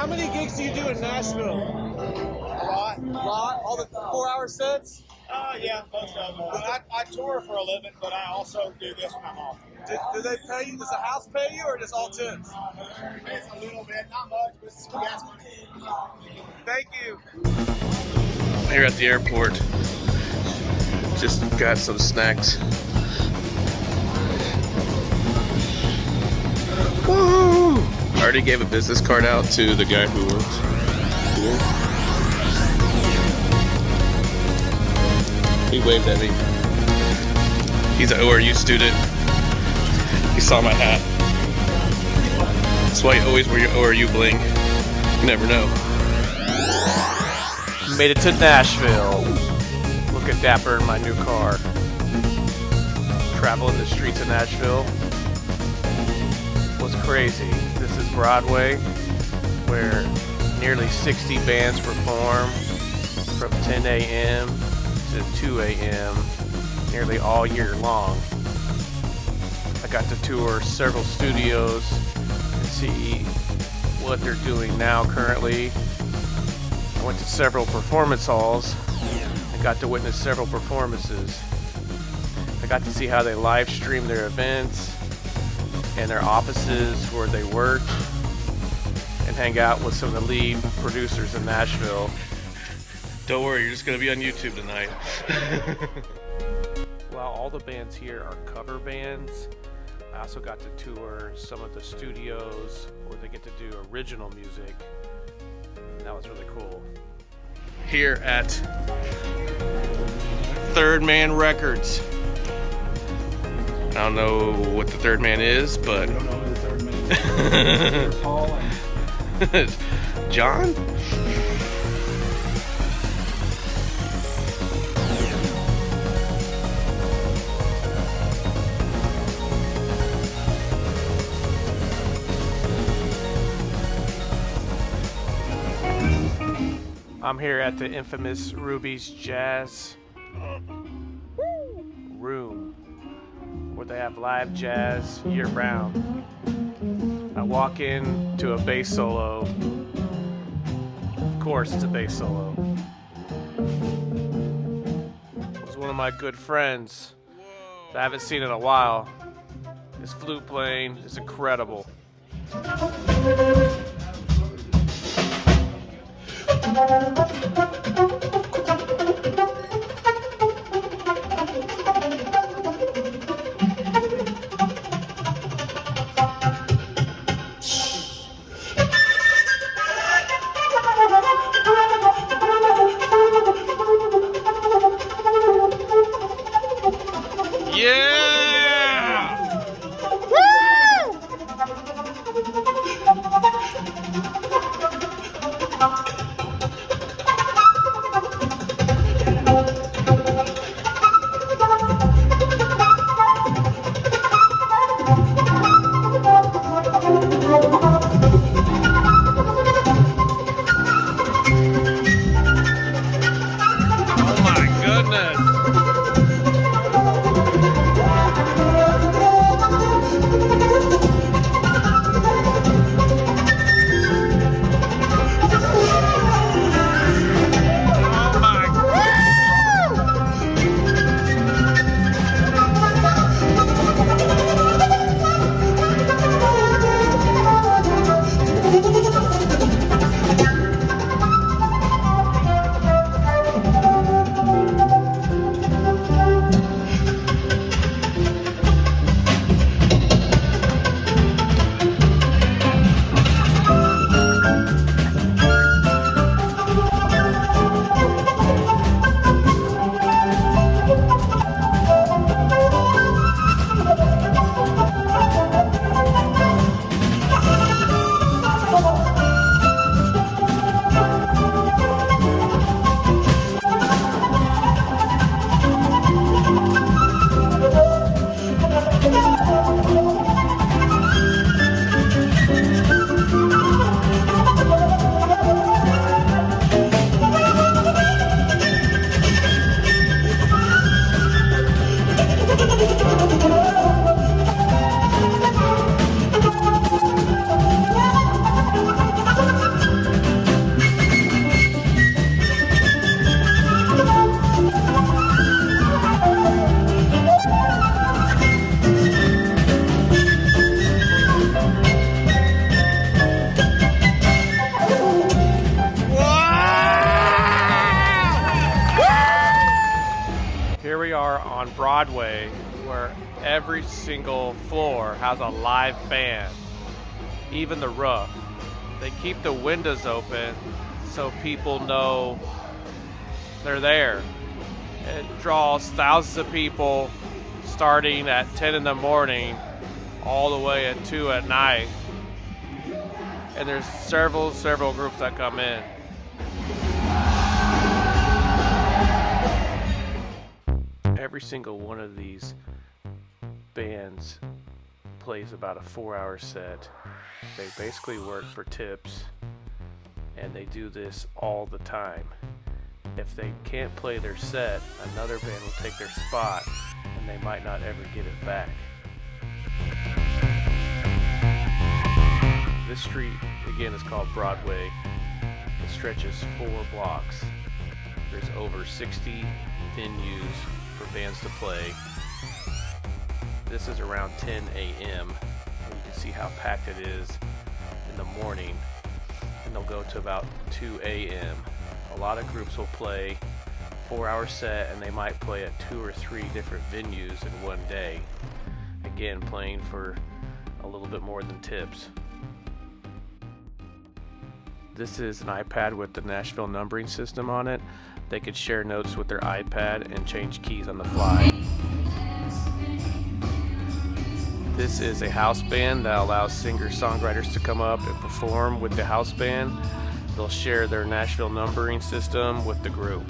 How many gigs do you do in Nashville? A lot. A lot? All the 4-hour sets? Yeah, most of them. I tour for a living, but I also do this when I'm off. Do they pay you? Does the house pay you, or just all tips? It's a little bit, not much, but it's gas money. Thank you. Here at the airport, just got some snacks. Woo! I already gave a business card out to the guy who works here. He waved at me. He's an ORU student. He saw my hat. That's why you always wear your ORU bling. You never know. Made it to Nashville. Looking dapper in my new car. Traveling the streets of Nashville was crazy. This is Broadway, where nearly 60 bands perform from 10 a.m. to 2 a.m. nearly all year long. I got to tour several studios and see what they're doing now currently. I went to several performance halls and got to witness several performances. I got to see how they live stream their events and their offices where they work, and hang out with some of the lead producers in Nashville. Don't worry, you're just gonna be on YouTube tonight. While all the bands here are cover bands, I also got to tour some of the studios where they get to do original music, and that was really cool. Here at Third Man Records. I don't know what the third man is, but I don't know who the third man is. Paul and John? I'm here at the infamous Ruby's Jazz Room, where they have live jazz year-round. I walk in to a bass solo. Of course, it's a bass solo. It was one of my good friends that I haven't seen in a while. His flute playing is incredible. Yeah! Woo! on Broadway where every single floor has a live band, even the roof. They keep the windows open so people know they're there. It draws thousands of people starting at 10 in the morning all the way at 2 at night. And there's several groups that come in. Every single one of these bands plays about a 4-hour set. They basically work for tips, and they do this all the time. If they can't play their set, another band will take their spot, and they might not ever get it back. This street, again, is called Broadway. It stretches 4 blocks. There's over 60 venues for bands to play. This is around 10 a.m. You can see how packed it is in the morning, and they'll go to about 2 a.m. A lot of groups will play 4-hour set, and they might play at 2 or 3 different venues in one day. Again, playing for a little bit more than tips. This is an iPad with the Nashville numbering system on it. They could share notes with their iPad and change keys on the fly. This is a house band that allows singer-songwriters to come up and perform with the house band. They'll share their Nashville numbering system with the group.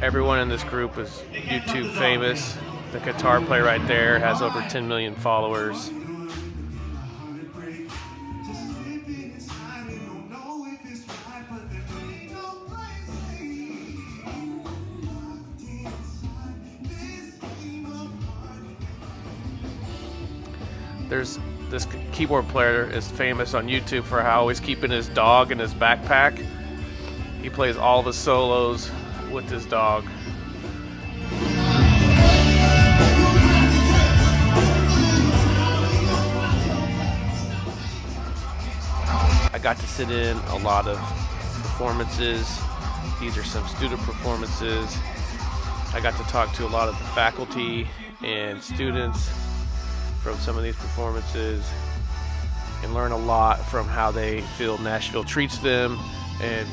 Everyone in this group is YouTube famous. The guitar player right there has over 10 million followers. There's this keyboard player is famous on YouTube for how he's keeping his dog in his backpack. He plays all of his solos with his dog. I got to sit in a lot of performances. These are some student performances. I got to talk to a lot of the faculty and students from some of these performances and learn a lot from how they feel Nashville treats them and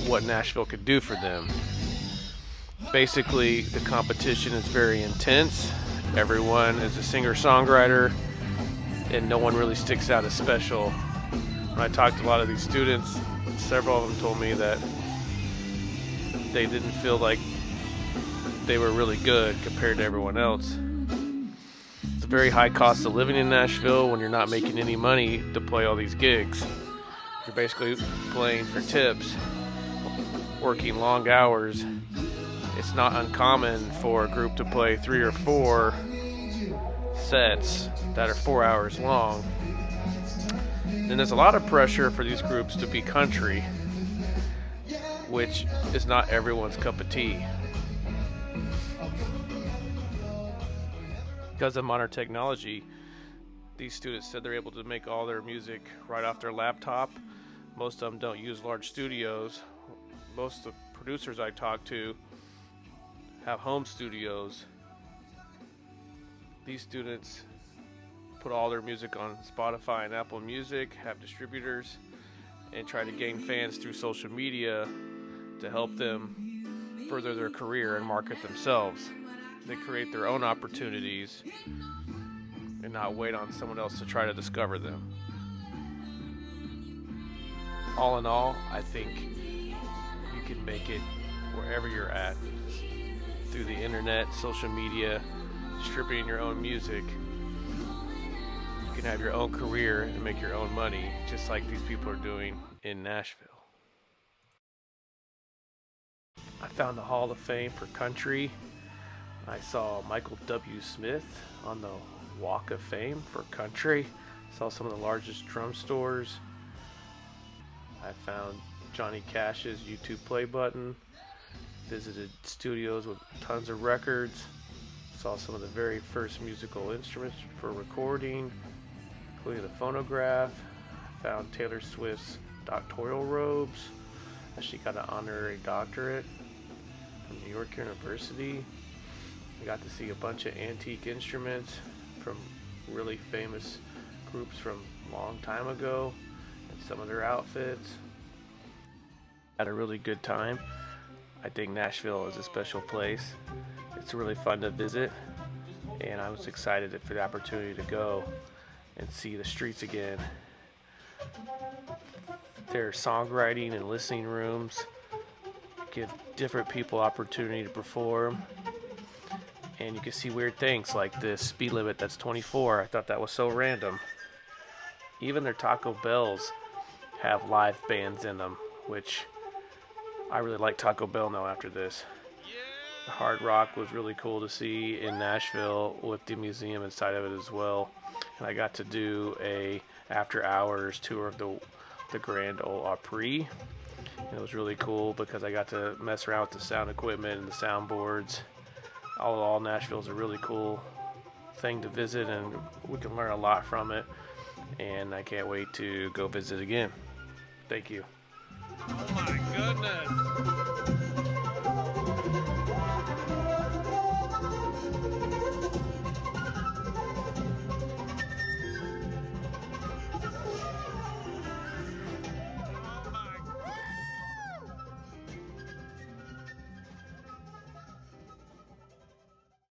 what Nashville could do for them. Basically, the competition is very intense. Everyone is a singer-songwriter, and no one really sticks out as special. When I talked to a lot of these students, several of them told me that they didn't feel like they were really good compared to everyone else. It's a very high cost of living in Nashville when you're not making any money to play all these gigs. You're basically playing for tips, working long hours. It's not uncommon for a group to play 3 or 4 sets that are 4 hours long. And there's a lot of pressure for these groups to be country, which is not everyone's cup of tea. Because of modern technology, these students said they're able to make all their music right off their laptop. Most of them don't use large studios. Most of the producers I talk to have home studios. These students put all their music on Spotify and Apple Music, have distributors, and try to gain fans through social media to help them further their career and market themselves. They create their own opportunities and not wait on someone else to try to discover them. All in all, I think you can make it wherever you're at through the internet, social media, distributing your own music. You can have your own career and make your own money, just like these people are doing in Nashville. I found the Hall of Fame for country. I saw Michael W. Smith on the Walk of Fame for country. Saw some of the largest drum stores. I found Johnny Cash's YouTube play button. Visited studios with tons of records. Saw some of the very first musical instruments for recording, including the phonograph. Found Taylor Swift's doctoral robes. She got an honorary doctorate York University. I got to see a bunch of antique instruments from really famous groups from a long time ago and some of their outfits. Had a really good time. I think Nashville is a special place. It's really fun to visit, and I was excited for the opportunity to go and see the streets again. Their songwriting and listening rooms give different people opportunity to perform, and you can see weird things like this speed limit that's 24. I thought that was so random. Even their Taco Bells have live bands in them, which I really like Taco Bell now after this. The Hard Rock was really cool to see in Nashville with the museum inside of it as well. And I got to do a after hours tour of the Grand Ole Opry. And it was really cool because I got to mess around with the sound equipment and the soundboards. All Nashville is a really cool thing to visit, and we can learn a lot from it. And I can't wait to go visit again. Thank you. Oh my goodness.